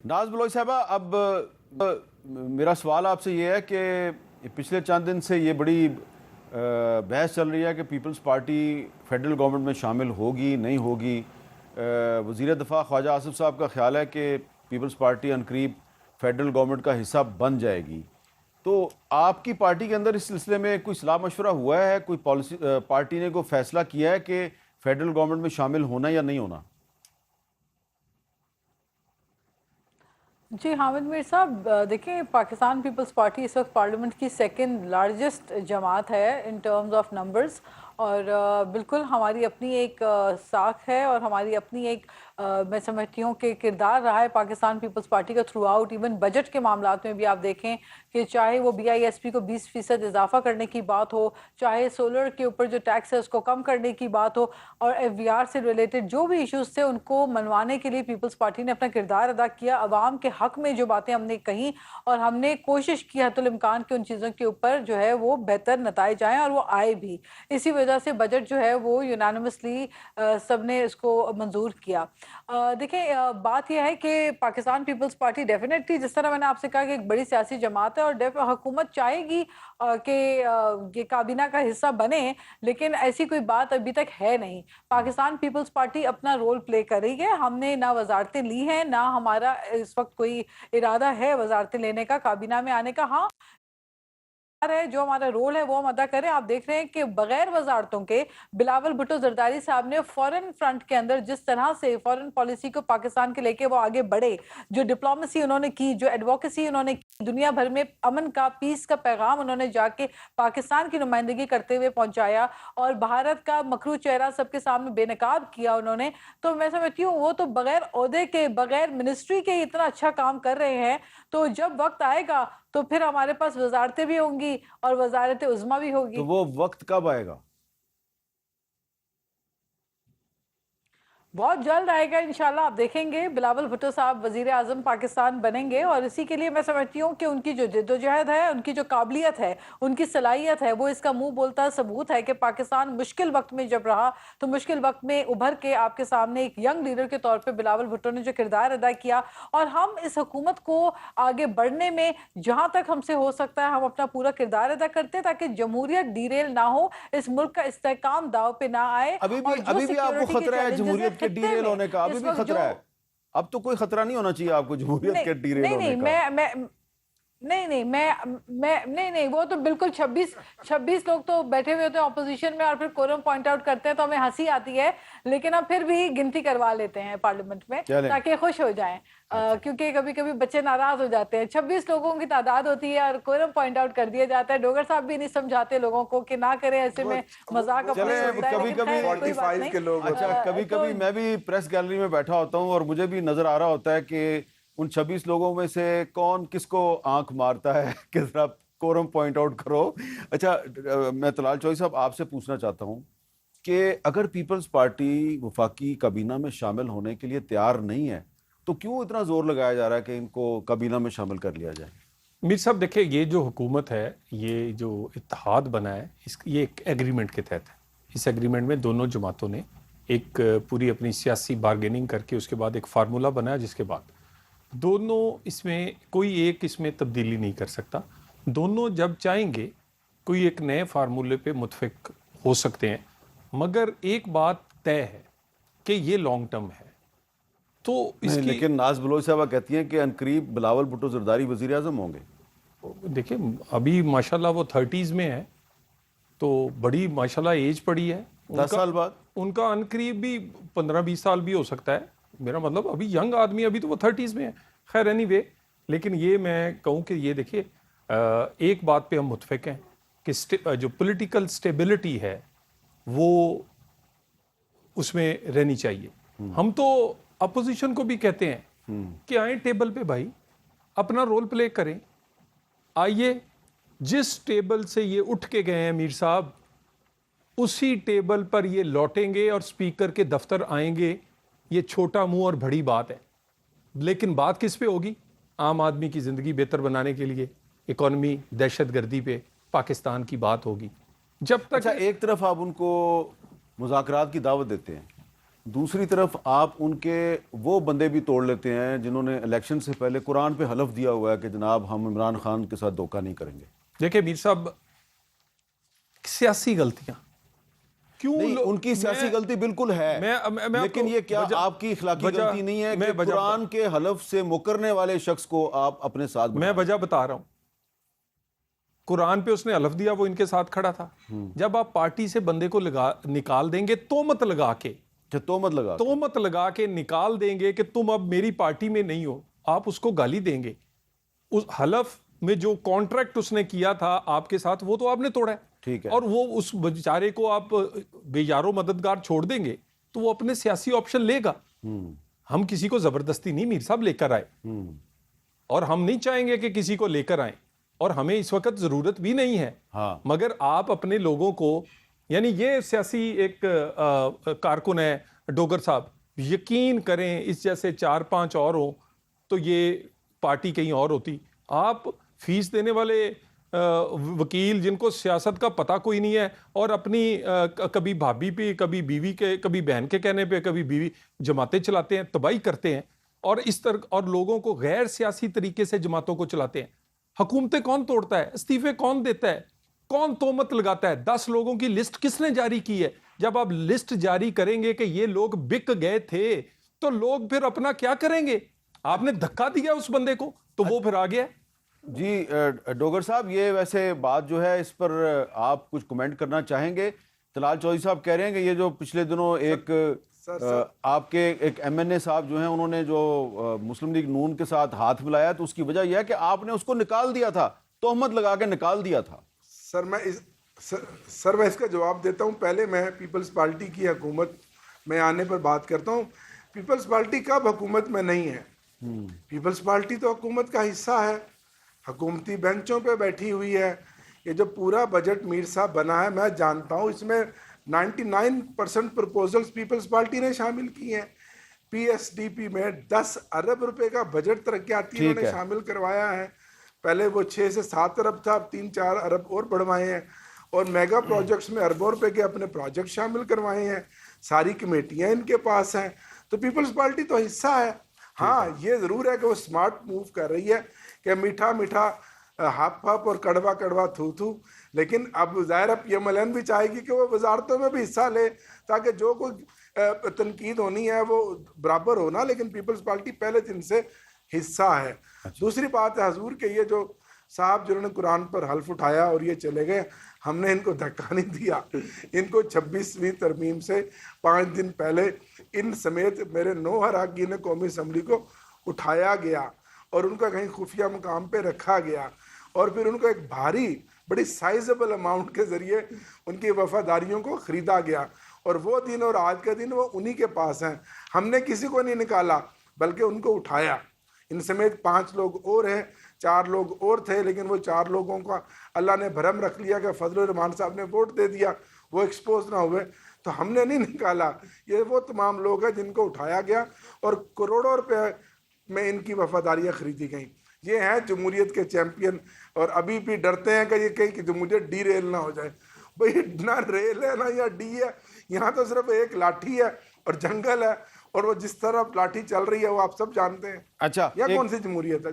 नाज बलोच साहबा, अब मेरा सवाल आपसे ये है कि पिछले चंद दिन से ये बड़ी बहस चल रही है कि पीपल्स पार्टी फेडरल गवर्नमेंट में शामिल होगी नहीं होगी। वज़ीर दफ़ा ख्वाजा आसिफ साहब का ख्याल है कि पीपल्स पार्टी अनकरीब फेडरल गवर्नमेंट का हिस्सा बन जाएगी। तो आपकी पार्टी के अंदर इस सिलसिले में कोई सलाह मशवरा हुआ है? कोई पॉलिसी पार्टी ने कोई फैसला किया है कि फेडरल गवर्नमेंट में शामिल होना या नहीं होना? जी हामिद मीर साहब, देखिए पाकिस्तान पीपल्स पार्टी इस वक्त पार्लियामेंट की सेकंड लार्जेस्ट जमात है इन टर्म्स ऑफ नंबर्स। और बिल्कुल हमारी अपनी एक साख है और हमारी अपनी एक मैं समझती हूँ कि किरदार रहा है पाकिस्तान पीपल्स पार्टी का थ्रू आउट। इवन बजट के मामलात में भी आप देखें कि चाहे वो BISP को 20% इजाफा करने की बात हो, चाहे सोलर के ऊपर जो टैक्स है उसको कम करने की बात हो, और FVR से रिलेटेड जो भी इश्यूज थे उनको मनवाने के लिए पीपल्स पार्टी ने अपना किरदार अदा किया। अवाम के हक में जो बातें हमने कही और हमने कोशिश की हतुल इम्कान की उन चीज़ों के ऊपर जो है वो बेहतर नताइज आए और वो आए भी। इसी वजह से बजट जो है वो यूनानिमसली सबने इसको मंजूर किया। देखें, बात यह है कि पाकिस्तान पीपल्स पार्टी डेफिनेटली, जिस तरह मैंने आपसे कहा, कि एक बड़ी सियासी जमात है और हुकूमत चाहेगी कि ये काबीना का हिस्सा बने, लेकिन ऐसी कोई बात अभी तक है नहीं। पाकिस्तान पीपल्स पार्टी अपना रोल प्ले कर रही है। हमने ना वजारतें ली हैं, ना हमारा इस वक्त कोई इरादा है वजारतें लेने का, काबीना में आने का। हाँ है, जो हमारा रोल है वो हम अदा करें। आप देख रहे हैं कि बगैर वजारतों के बिलावल भुट्टो जरदारी साहब ने फॉरेन फ्रंट के अंदर जिस तरह से फॉरेन पॉलिसी को पाकिस्तान के लेके वो आगे बढ़े, जो डिप्लोमेसी उन्होंने की, जो एडवोकेसी उन्होंने की, दुनिया भर में अमन का, पीस का पैगाम उन्होंने जाके पाकिस्तान की नुमाइंदगी करते हुए पहुंचाया और भारत का मकरू चेहरा सबके सामने बेनकाब किया उन्होंने। तो मैं समझती हूँ वो तो बगैर ओहदे के, बगैर मिनिस्ट्री के इतना अच्छा काम कर रहे हैं। तो जब वक्त आएगा तो फिर हमारे पास वजारतें भी होंगी और वजारत उज़्मा भी तो होगी। वो वक्त कब आएगा? बहुत जल्द आएगा इंशाल्लाह। आप देखेंगे बिलावल भुट्टो साहब वजीर आजम पाकिस्तान बनेंगे और इसी के लिए मैं समझती हूँ कि उनकी जो जद्दोजहद है, उनकी जो काबिलियत है, उनकी सलाहियत है, वो इसका मुंह बोलता सबूत है कि पाकिस्तान मुश्किल वक्त में जब रहा तो मुश्किल वक्त में उभर के आपके सामने एक यंग लीडर के तौर पर बिलावल भुट्टो ने जो किरदार अदा किया। और हम इस हुकूमत को आगे बढ़ने में जहाँ तक हमसे हो सकता है हम अपना पूरा किरदार अदा करते हैं ताकि जमहूरियत डीरेल ना हो, इस मुल्क का इस्तेहकाम दाव पे ना आए। अभी भी और जो अभी भी आपको सिक्योरिटी के खतरा है चैलेंजेस जमहूरियत के डीरेल होने का? अभी इस भी वक्त खतरा जो है? अब तो कोई खतरा नहीं होना चाहिए आपको जमहूरियत नहीं के डीरेल नहीं होने नहीं का। मैं नहीं नहीं, वो तो बिल्कुल 26 लोग तो बैठे हुए होते हैं ऑपोजिशन में और फिर कोरम पॉइंट आउट करते हैं तो हमें हंसी आती है, लेकिन हम फिर भी गिनती करवा लेते हैं पार्लियामेंट में चलें। ताकि खुश हो जाएं। अच्छा, क्योंकि कभी कभी बच्चे नाराज हो जाते हैं। 26 लोगों की तादाद होती है और कोरम पॉइंट आउट कर दिया जाता है। डोगर साहब भी नहीं समझाते लोगों को कि ना करें, ऐसे में मजाक अपना ही चले होता है, कभी लेकिन कभी खैर कोई बात 45 नहीं। के लोग अच्छा, कभी तो कभी मैं भी प्रेस गैलरी में बैठा होता हूँ और मुझे भी नजर आ रहा होता है कि उन 26 लोगों में से कौन किसको आंख मारता है कि जरा कोरम पॉइंट आउट करो। अच्छा, मैं तलाल चौधरी साहब आपसे पूछना चाहता हूँ कि अगर पीपल्स पार्टी वफाकी काबीना में शामिल होने के लिए तैयार नहीं है तो क्यों इतना जोर लगाया जा रहा है कि इनको काबीना में शामिल कर लिया जाए? मीर साहब देखिए, ये जो हुकूमत है, ये जो इत्तेहाद बना है, ये एक एग्रीमेंट के तहत है। इस एग्रीमेंट में दोनों जमातों ने एक पूरी अपनी सियासी बार्गेनिंग करके उसके बाद एक फार्मूला बनाया, जिसके बाद दोनों इसमें कोई एक इसमें तब्दीली नहीं कर सकता। दोनों जब चाहेंगे कोई एक नए फार्मूले पे मुतफिक हो सकते हैं, मगर एक बात तय है कि ये लॉन्ग टर्म है। तो इसकी लेकिन नाज बलोच साहबा कहती हैं कि अनकरीब बिलावल भुट्टो जरदारी वजीर आजम होंगे। देखिए, अभी माशाल्लाह वो 30s में है, तो बड़ी माशाल्लाह एज पड़ी है। 10 साल बाद उनका अनकरीब भी 15-20 साल भी हो सकता है। मेरा मतलब अभी यंग आदमी, अभी तो वो 30s में है। खैर एनीवे, लेकिन ये मैं कहूँ कि ये देखिए, एक बात पे हम मुतफिक हैं कि जो पॉलिटिकल स्टेबिलिटी है वो उसमें रहनी चाहिए। हम तो अपोजिशन को भी कहते हैं कि आए टेबल पे भाई, अपना रोल प्ले करें। आइए, जिस टेबल से ये उठ के गए हैं मीर साहब, उसी टेबल पर ये लौटेंगे और स्पीकर के दफ्तर आएंगे। ये छोटा मुंह और बड़ी बात है, लेकिन बात किस पे होगी? आम आदमी की जिंदगी बेहतर बनाने के लिए, इकोनॉमी, दहशतगर्दी पे पाकिस्तान की बात होगी। जब तक अच्छा, एक तरफ आप उनको मुज़ाकरात की दावत देते हैं, दूसरी तरफ आप उनके वो बंदे भी तोड़ लेते हैं जिन्होंने इलेक्शन से पहले कुरान पे हलफ दिया हुआ है कि जनाब हम इमरान खान के साथ धोखा नहीं करेंगे। देखिए मीर साहब, सियासी गलतियां क्यों नहीं, उनकी सियासी गलती बिल्कुल है, मैं लेकिन ये क्या आपकी इखलाकी गलती नहीं है कि कुरान के हलफ से मुकरने वाले शख्स को आप अपने साथ मैं वजह बता रहा हूं। कुरान पे उसने हलफ दिया, वो इनके साथ खड़ा था। जब आप पार्टी से बंदे को निकाल देंगे, तोहमत लगा के, तोहमत लगा के निकाल देंगे कि तुम अब मेरी पार्टी में नहीं हो, आप उसको गाली देंगे। उस हलफ में जो कॉन्ट्रैक्ट उसने किया था आपके साथ, वो तो आपने तोड़ा है, ठीक है, और वो उस बेचारे को आप बेयारो मददगार छोड़ देंगे तो वो अपने सियासी ऑप्शन लेगा। हम किसी को जबरदस्ती नहीं मीर साहब लेकर आए, और हम नहीं चाहेंगे कि किसी को लेकर आए, और हमें इस वक्त जरूरत भी नहीं है। हाँ। मगर आप अपने लोगों को, यानी ये सियासी एक कारकुन है डोगर साहब, यकीन करें इस जैसे 4-5 और हो तो ये पार्टी कहीं और होती। आप फीस देने वाले वकील जिनको सियासत का पता कोई नहीं है, और अपनी कभी भाभी पे, कभी बीवी के, कभी बहन के कहने पे, कभी बीवी जमातें चलाते हैं, तबाही करते हैं, और इस तरह, और लोगों को गैर सियासी तरीके से जमातों को चलाते हैं। हुकूमतें कौन तोड़ता है? इस्तीफे कौन देता है? कौन तोहमत लगाता है? 10 लोगों की लिस्ट किसने जारी की है? जब आप लिस्ट जारी करेंगे कि ये लोग बिक गए थे, तो लोग फिर अपना क्या करेंगे? आपने धक्का दिया उस बंदे को, तो वो फिर आ गया। जी डोगर साहब, ये वैसे बात जो है इस पर आप कुछ कमेंट करना चाहेंगे? तलाल चौधरी साहब कह रहे हैं कि ये जो पिछले दिनों एक आपके एक एमएनए साहब जो हैं, उन्होंने जो मुस्लिम लीग नून के साथ हाथ मिलाया, तो उसकी वजह यह है कि आपने उसको निकाल दिया था, तोहमत लगा के निकाल दिया था। सर मैं इसका जवाब देता हूं। पहले मैं पीपल्स पार्टी की हुकूमत में आने पर बात करता हूं। पीपल्स पार्टी कब हुकूमत में नहीं है? पीपल्स पार्टी तो हुकूमत का हिस्सा है, हुकूमती बेंचों पे बैठी हुई है। ये जो पूरा बजट मीर साहब बना है, मैं जानता हूँ इसमें 99% प्रपोजल्स पीपल्स पार्टी ने शामिल की हैं। पीएसडीपी में 10 अरब रुपए का बजट तरक्याती उन्होंने शामिल करवाया है। पहले वो 6 से 7 अरब था, अब 3-4 अरब और बढ़वाए हैं, और मेगा प्रोजेक्ट्स में अरबों रुपए के अपने प्रोजेक्ट शामिल करवाए हैं। सारी कमेटियां इनके पास हैं, तो पीपल्स पार्टी तो हिस्सा है। हाँ, ये जरूर है कि वो स्मार्ट मूव कर रही है कि मीठा मीठा हप हप और कड़वा कड़वा थू थू, लेकिन अब जाहिर है पीएमएलएन भी चाहेगी कि वो वजारतों में भी हिस्सा ले, ताकि जो कोई तनकीद होनी है वो बराबर होना, लेकिन पीपल्स पार्टी पहले दिन से हिस्सा है। दूसरी बात है हजूर के ये जो साहब जिन्होंने कुरान पर हल्फ उठाया और ये चले गए, हमने इनको धक्का नहीं दिया। इनको 26वीं तरमीम से 5 दिन पहले इन समेत मेरे 9 अरकान कौमी असम्बली को उठाया गया और उनका कहीं खुफिया मुकाम पे रखा गया, और फिर उनको एक भारी बड़ी साइजेबल अमाउंट के जरिए उनकी वफादारियों को खरीदा गया, और वो दिन और आज का दिन वो उन्हीं के पास हैं। हमने किसी को नहीं निकाला, बल्कि उनको उठाया। इन समेत 5 लोग और हैं, 4 लोग और थे, लेकिन वो 4 लोगों का अल्लाह ने भरम रख लिया कि फजल रहमान साहब ने वोट दे दिया, वो एक्सपोज ना हुए, तो हमने नहीं निकाला। ये वो तमाम लोग हैं जिनको उठाया गया और करोड़ों रुपए में इनकी वफादारियाँ खरीदी गई। ये हैं जमहूरियत के चैंपियन, और अभी भी डरते हैं कि ये कहीं जमहूरियत डी रेल ना हो जाए। भाई ना रेल है ना या डी है, यहाँ तो सिर्फ एक लाठी है और जंगल है, और वो जिस तरह लाठी चल रही है वो आप सब जानते हैं। अच्छा, यह कौन सी जमहूरियत है?